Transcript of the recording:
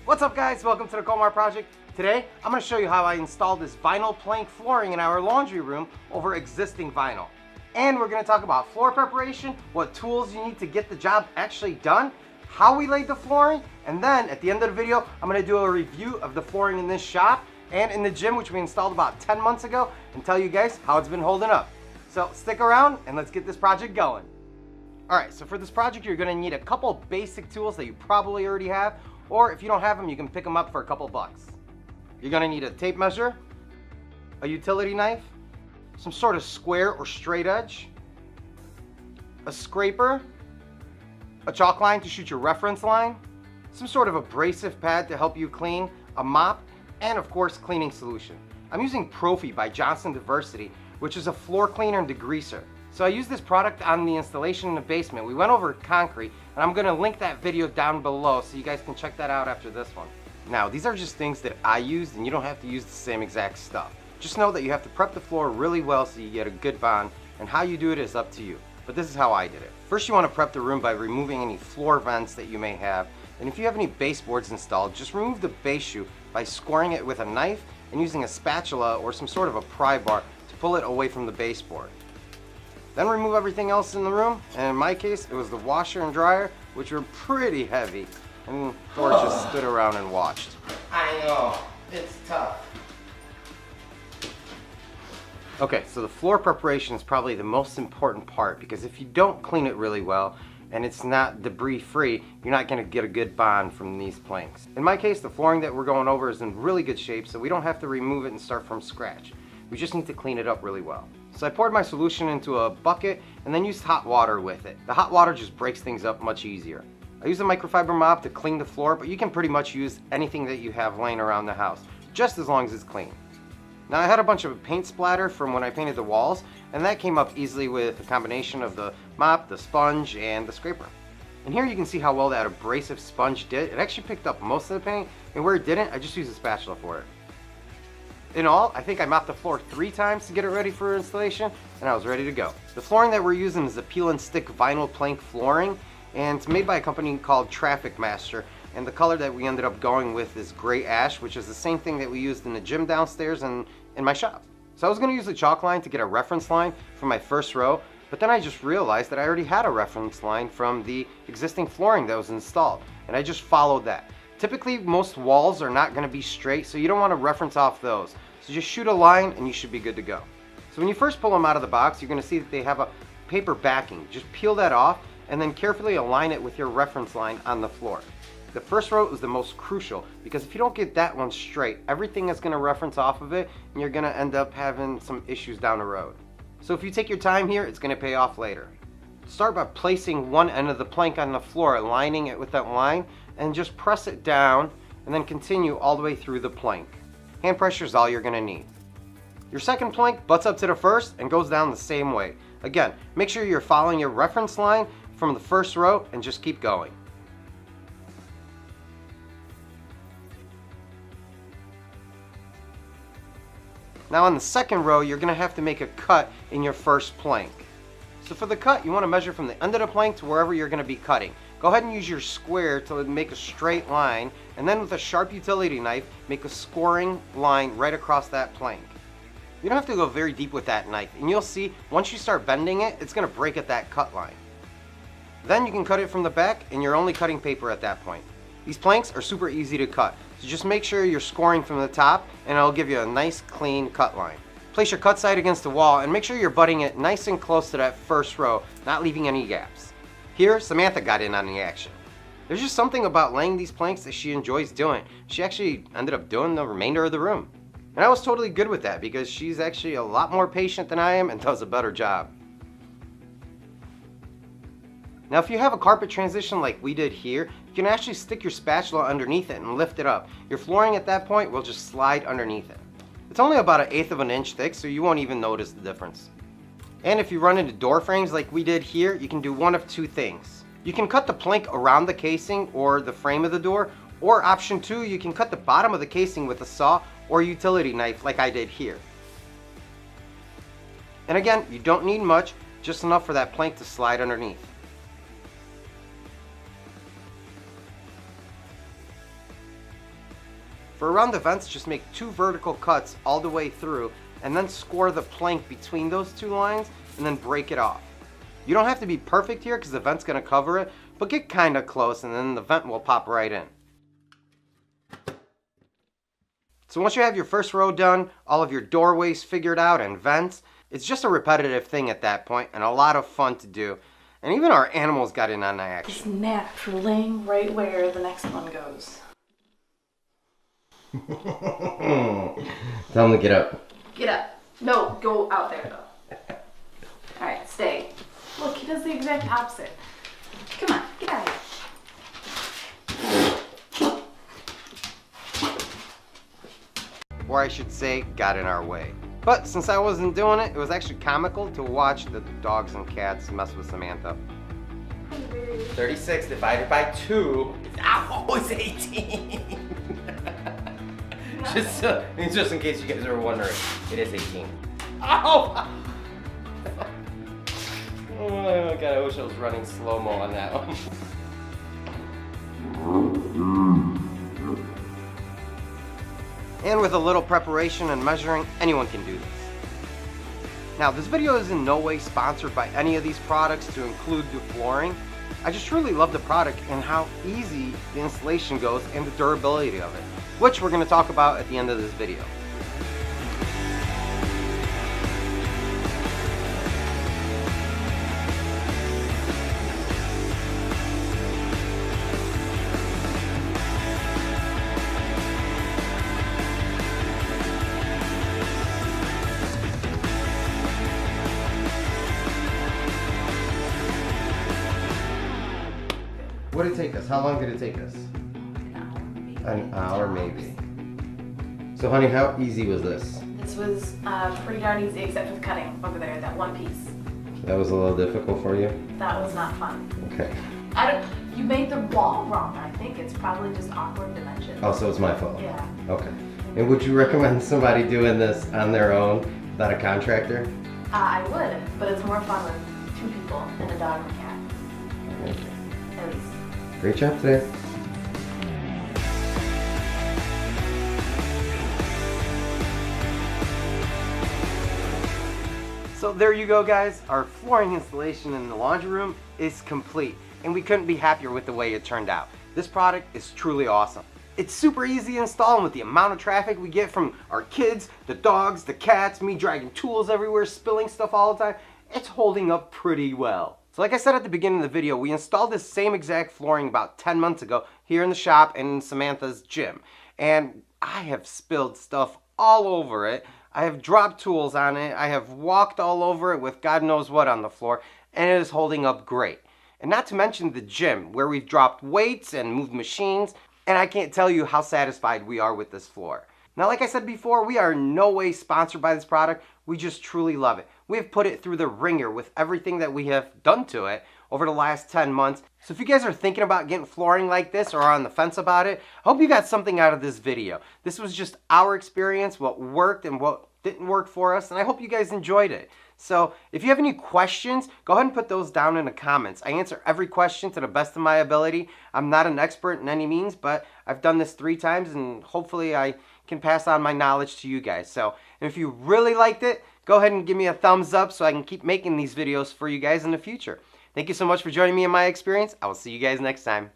What's up guys, welcome to the Colmar project. Today I'm going to show you how I installed this vinyl plank flooring in our laundry room over existing vinyl. And we're going to talk about floor preparation, what tools you need to get the job actually done, how we laid the flooring, and then at the end of the video I'm going to do a review of the flooring in this shop and in the gym, which we installed about 10 months ago, and tell you guys how it's been holding up. So stick around and let's get this project going. Alright, so for this project you're going to need a couple basic tools that you probably already have, or if you don't have them, you can pick them up for a couple bucks. You're going to need a tape measure, a utility knife, some sort of square or straight edge, a scraper, a chalk line to shoot your reference line, some sort of abrasive pad to help you clean, a mop, and of course cleaning solution. I'm using Profi by Johnson Diversity, which is a floor cleaner and degreaser. So I used this product on the installation in the basement. We went over concrete, and I'm going to link that video down below so you guys can check that out after this one. Now, these are just things that I used, and you don't have to use the same exact stuff. Just know that you have to prep the floor really well so you get a good bond, and how you do it is up to you. But this is how I did it. First, you want to prep the room by removing any floor vents that you may have, and if you have any baseboards installed, just remove the base shoe by scoring it with a knife and using a spatula or some sort of a pry bar to pull it away from the baseboard. Then remove everything else in the room, and in my case it was the washer and dryer, which were pretty heavy, and Thor just stood around and watched. I know, it's tough. Okay, so the floor preparation is probably the most important part, because if you don't clean it really well and it's not debris free, you're not going to get a good bond from these planks. In my case, the flooring that we're going over is in really good shape, so we don't have to remove it and start from scratch. We just need to clean it up really well. So I poured my solution into a bucket and then used hot water with it. The hot water just breaks things up much easier. I used a microfiber mop to clean the floor, but you can pretty much use anything that you have laying around the house, just as long as it's clean. Now I had a bunch of paint splatter from when I painted the walls, and that came up easily with a combination of the mop, the sponge, and the scraper. And here you can see how well that abrasive sponge did. It actually picked up most of the paint, and where it didn't, I just used a spatula for it. In all, I think I mopped the floor 3 times to get it ready for installation, and I was ready to go. The flooring that we're using is a peel and stick vinyl plank flooring, and it's made by a company called Traffic Master, and the color that we ended up going with is gray ash, which is the same thing that we used in the gym downstairs and in my shop. So I was going to use the chalk line to get a reference line for my first row, but then I just realized that I already had a reference line from the existing flooring that was installed, and I just followed that. Typically, most walls are not going to be straight, so you don't want to reference off those. So just shoot a line and you should be good to go. So when you first pull them out of the box, you're going to see that they have a paper backing. Just peel that off and then carefully align it with your reference line on the floor. The first row is the most crucial, because if you don't get that one straight, everything is going to reference off of it and you're going to end up having some issues down the road. So if you take your time here, it's going to pay off later. Start by placing one end of the plank on the floor, aligning it with that line, and just press it down and then continue all the way through the plank. Hand pressure is all you're going to need. Your second plank butts up to the first and goes down the same way. Again, make sure you're following your reference line from the first row and just keep going. Now on the second row, you're going to have to make a cut in your first plank. So for the cut, you want to measure from the end of the plank to wherever you're going to be cutting. Go ahead and use your square to make a straight line, and then with a sharp utility knife, make a scoring line right across that plank. You don't have to go very deep with that knife, and you'll see once you start bending it, it's going to break at that cut line. Then you can cut it from the back, and you're only cutting paper at that point. These planks are super easy to cut, so just make sure you're scoring from the top, and it'll give you a nice clean cut line. Place your cut side against the wall and make sure you're butting it nice and close to that first row, not leaving any gaps. Here, Samantha got in on the action. There's just something about laying these planks that she enjoys doing. She actually ended up doing the remainder of the room. And I was totally good with that because she's actually a lot more patient than I am and does a better job. Now if you have a carpet transition like we did here, you can actually stick your spatula underneath it and lift it up. Your flooring at that point will just slide underneath it. It's only about 1/8 of an inch thick, so you won't even notice the difference. And if you run into door frames like we did here, you can do one of 2 things. You can cut the plank around the casing or the frame of the door, or option 2, you can cut the bottom of the casing with a saw or utility knife like I did here. And again, you don't need much, just enough for that plank to slide underneath. For around the vents, just make 2 vertical cuts all the way through and then score the plank between those 2 lines and then break it off. You don't have to be perfect here because the vent's going to cover it, but get kind of close and then the vent will pop right in. So once you have your first row done, all of your doorways figured out and vents, it's just a repetitive thing at that point and a lot of fun to do. And even our animals got in on the action. Just naturally right where the next one goes. Tell him to get up. Get up. No, go out there though. Alright, stay. Look, he does the exact opposite. Come on, get out of here. Or I should say, got in our way. But since I wasn't doing it, it was actually comical to watch the dogs and cats mess with Samantha. 36 divided by 2 is 18. just in case you guys are wondering, it is 18. Ow! Oh god, I wish I was running slow-mo on that one. And with a little preparation and measuring, anyone can do this. Now, this video is in no way sponsored by any of these products to include the flooring. I just truly love the product and how easy the installation goes and the durability of it, which we're going to talk about at the end of this video. What did it take us? How long did it take us? An hour maybe. So honey, how easy was this? This was pretty darn easy except for the cutting over there, that one piece. That was a little difficult for you? That was not fun. Okay. You made the wall wrong, I think. It's probably just awkward dimensions. Oh, so it's my fault? Yeah. Okay. And would you recommend somebody doing this on their own without a contractor? I would, but it's more fun with 2 people and a dog and a cat. Okay. At least. Great job today. So there you go, guys. Our flooring installation in the laundry room is complete, and we couldn't be happier with the way it turned out. This product is truly awesome. It's super easy to install, and with the amount of traffic we get from our kids, the dogs, the cats, me dragging tools everywhere, spilling stuff all the time, it's holding up pretty well. So like I said at the beginning of the video, we installed this same exact flooring about 10 months ago here in the shop and in Samantha's gym. And I have spilled stuff all over it. I have dropped tools on it. I have walked all over it with God knows what on the floor, and it is holding up great. And not to mention the gym, where we've dropped weights and moved machines, and I can't tell you how satisfied we are with this floor. Now, like I said before, we are in no way sponsored by this product. We just truly love it. We have put it through the ringer with everything that we have done to it over the last 10 months. So if you guys are thinking about getting flooring like this or are on the fence about it, I hope you got something out of this video. This was just our experience, what worked and what didn't work for us, and I hope you guys enjoyed it. So if you have any questions, go ahead and put those down in the comments. I answer every question to the best of my ability. I'm not an expert in any means, but I've done this 3 times, and hopefully I can pass on my knowledge to you guys. So if you really liked it, go ahead and give me a thumbs up so I can keep making these videos for you guys in the future. Thank you so much for joining me in my experience. I will see you guys next time.